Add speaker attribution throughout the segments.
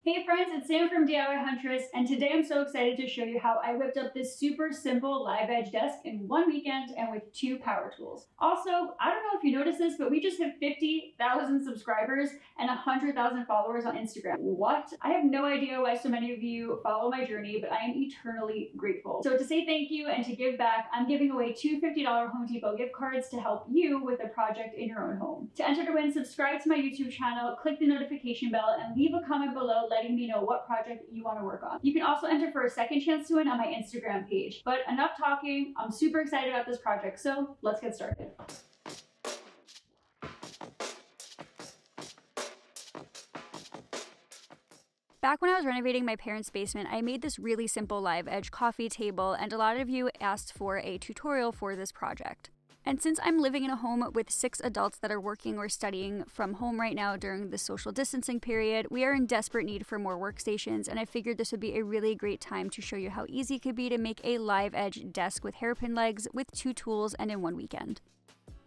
Speaker 1: Hey friends, it's Sam from DIY Huntress, and today I'm so excited to show you how I whipped up this super simple live edge desk in one weekend and with 2 power tools. Also, I don't know if you noticed this, but we just hit 50,000 subscribers and 100,000 followers on Instagram. What? I have no idea why so many of you follow my journey, but I am eternally grateful. So to say thank you and to give back, I'm giving away 2 $50 Home Depot gift cards to help you with a project in your own home. To enter to win, subscribe to my YouTube channel, click the notification bell, and leave a comment below letting me know what project you want to work on. You can also enter for a second chance to win on my Instagram page. But enough talking, I'm super excited about this project, so let's get started.
Speaker 2: Back when I was renovating my parents' basement, I made this really simple live edge coffee table, and a lot of you asked for a tutorial for this project. And since I'm living in a home with 6 adults that are working or studying from home right now during the social distancing period, we are in desperate need for more workstations, and I figured this would be a really great time to show you how easy it could be to make a live edge desk with hairpin legs with 2 tools and in one weekend.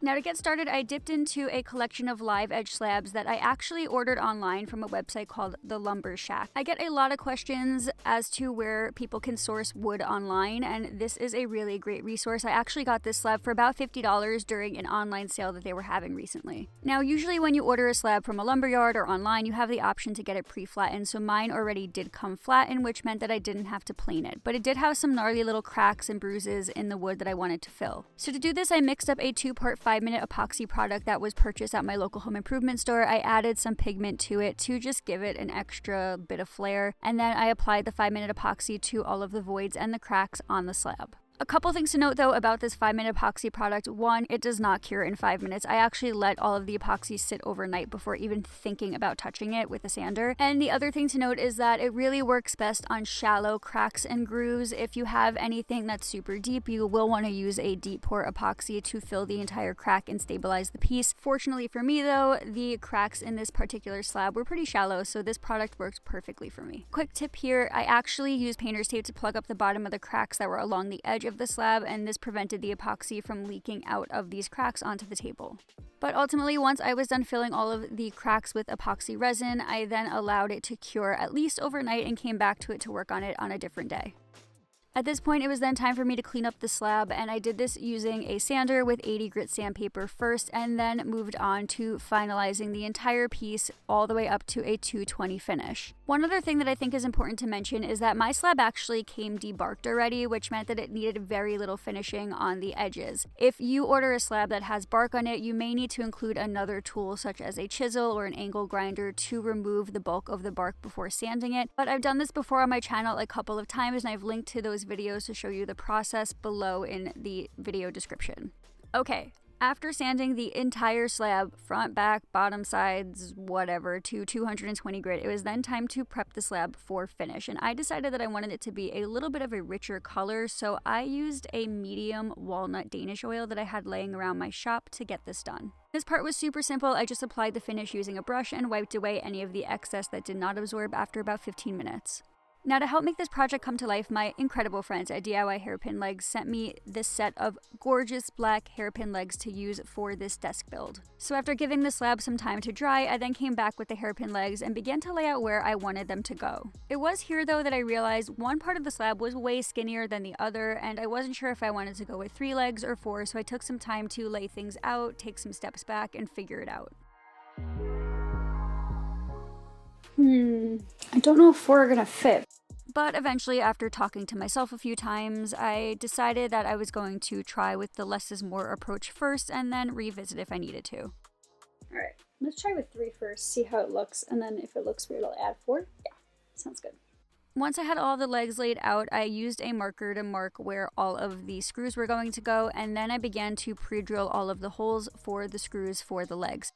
Speaker 2: Now to get started, I dipped into a collection of live edge slabs that I actually ordered online from a website called The Lumber Shack. I get a lot of questions as to where people can source wood online, and this is a really great resource. I actually got this slab for about $50 during an online sale that they were having recently. Now usually when you order a slab from a lumberyard or online, you have the option to get it pre-flattened, so mine already did come flattened, which meant that I didn't have to plane it. But it did have some gnarly little cracks and bruises in the wood that I wanted to fill. So to do this, I mixed up a 2-part 5-minute epoxy product that was purchased at my local home improvement store. I added some pigment to it to just give it an extra bit of flair, and then I applied the 5-minute epoxy to all of the voids and the cracks on the slab. A couple things to note though about this 5-minute epoxy product. One, it does not cure in 5 minutes. I actually let all of the epoxy sit overnight before even thinking about touching it with a sander. And the other thing to note is that it really works best on shallow cracks and grooves. If you have anything that's super deep, you will want to use a deep pour epoxy to fill the entire crack and stabilize the piece. Fortunately for me though, the cracks in this particular slab were pretty shallow, so this product works perfectly for me. Quick tip here, I actually used painter's tape to plug up the bottom of the cracks that were along the edge of the slab, and this prevented the epoxy from leaking out of these cracks onto the table. But ultimately, once I was done filling all of the cracks with epoxy resin, I then allowed it to cure at least overnight and came back to it to work on it on a different day. At this point, it was then time for me to clean up the slab, and I did this using a sander with 80 grit sandpaper first, and then moved on to finalizing the entire piece all the way up to a 220 finish. One other thing that I think is important to mention is that my slab actually came debarked already, which meant that it needed very little finishing on the edges. If you order a slab that has bark on it, you may need to include another tool such as a chisel or an angle grinder to remove the bulk of the bark before sanding it. But I've done this before on my channel a couple of times, and I've linked to those videos to show you the process below in the video description. Okay, after sanding the entire slab, front, back, bottom, sides, whatever, to 220 grit, it was then time to prep the slab for finish. And I decided that I wanted it to be a little bit of a richer color, so I used a medium walnut Danish oil that I had laying around my shop to get this done. This part was super simple. I just applied the finish using a brush and wiped away any of the excess that did not absorb after about 15 minutes. Now to help make this project come to life, my incredible friends at DIY Hairpin Legs sent me this set of gorgeous black hairpin legs to use for this desk build. So after giving the slab some time to dry, I then came back with the hairpin legs and began to lay out where I wanted them to go. It was here though that I realized one part of the slab was way skinnier than the other, and I wasn't sure if I wanted to go with 3 legs or 4, so I took some time to lay things out, take some steps back, and figure it out. I don't know if 4 are gonna fit. But eventually, after talking to myself a few times, I decided that I was going to try with the less is more approach first and then revisit if I needed to.
Speaker 3: Alright, let's try with 3 first, see how it looks, and then if it looks weird, I'll add 4. Yeah, sounds good.
Speaker 2: Once I had all the legs laid out, I used a marker to mark where all of the screws were going to go, and then I began to pre-drill all of the holes for the screws for the legs.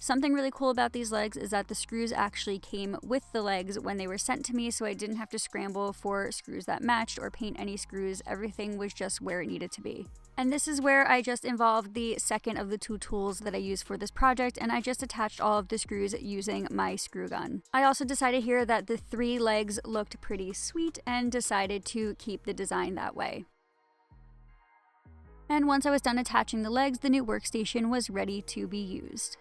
Speaker 2: Something really cool about these legs is that the screws actually came with the legs when they were sent to me, so I didn't have to scramble for screws that matched or paint any screws. Everything was just where it needed to be. And this is where I just involved the second of the 2 tools that I used for this project, and I just attached all of the screws using my screw gun. I also decided here that the 3 legs looked pretty sweet and decided to keep the design that way. And once I was done attaching the legs, the new workstation was ready to be used.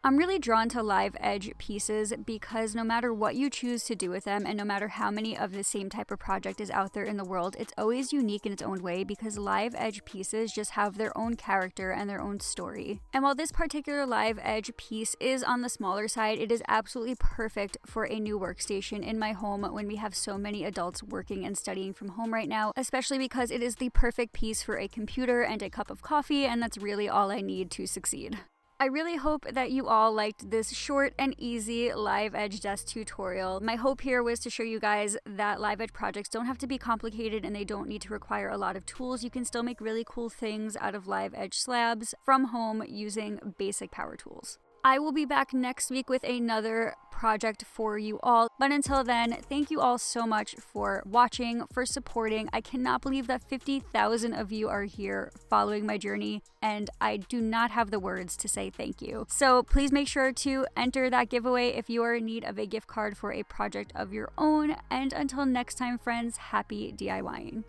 Speaker 2: I'm really drawn to live edge pieces because no matter what you choose to do with them and no matter how many of the same type of project is out there in the world, it's always unique in its own way because live edge pieces just have their own character and their own story. And while this particular live edge piece is on the smaller side, it is absolutely perfect for a new workstation in my home when we have so many adults working and studying from home right now, especially because it is the perfect piece for a computer and a cup of coffee, and that's really all I need to succeed. I really hope that you all liked this short and easy live edge desk tutorial. My hope here was to show you guys that live edge projects don't have to be complicated and they don't need to require a lot of tools. You can still make really cool things out of live edge slabs from home using basic power tools. I will be back next week with another project for you all. But until then, thank you all so much for watching, for supporting. I cannot believe that 50,000 of you are here following my journey, and I do not have the words to say thank you. So please make sure to enter that giveaway if you are in need of a gift card for a project of your own. And until next time, friends, happy DIYing.